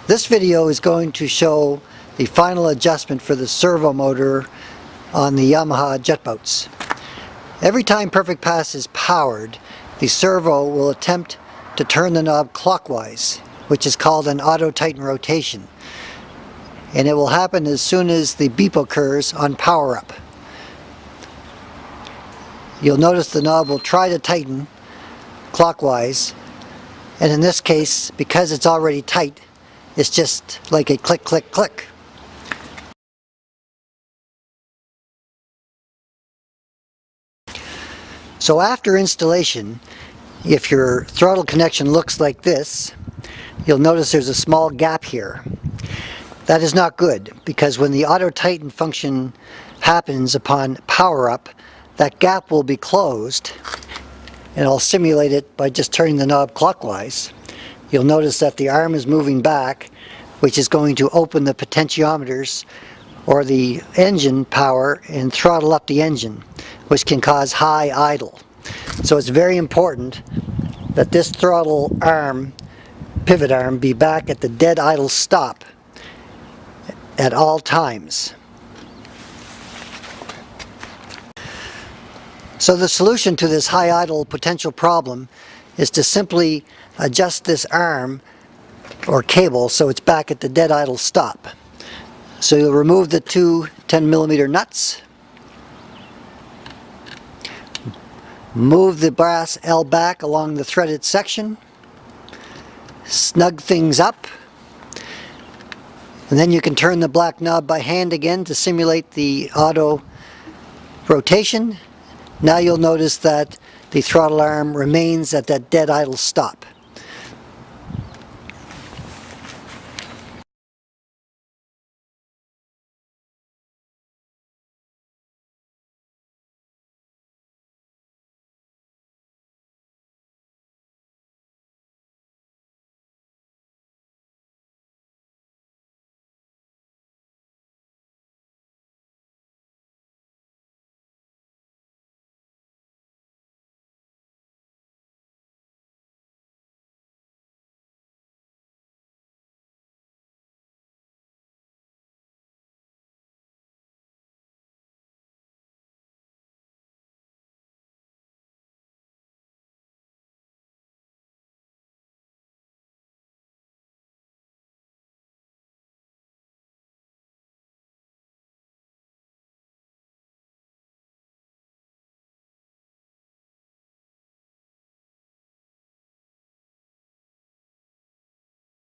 This video is going to show the final adjustment for the servo motor on the Yamaha jet boats. Every time Perfect Pass is powered, the servo will attempt to turn the knob clockwise, which is called an auto-tighten rotation. And it will happen as soon as the beep occurs on power up. You'll notice the knob will try to tighten clockwise, and in this case, because it's already tight, it's just like a click, click, click. So after installation, if your throttle connection looks like this, you'll notice there's a small gap here. That is not good, because when the auto tighten function happens upon power up, that gap will be closed, and I'll simulate it by just turning the knob clockwise. You'll notice that the arm is moving back, which is going to open the potentiometers or the engine power and throttle up the engine, which can cause high idle. So it's very important that this throttle arm, pivot arm, be back at the dead idle stop at all times. So the solution to this high idle potential problem is to simply adjust this arm or cable so it's back at the dead idle stop. So you'll remove the two 10mm nuts, move the brass L back along the threaded section, snug things up, and then you can turn the black knob by hand again to simulate the auto rotation. Now you'll notice that the throttle arm remains at that dead idle stop.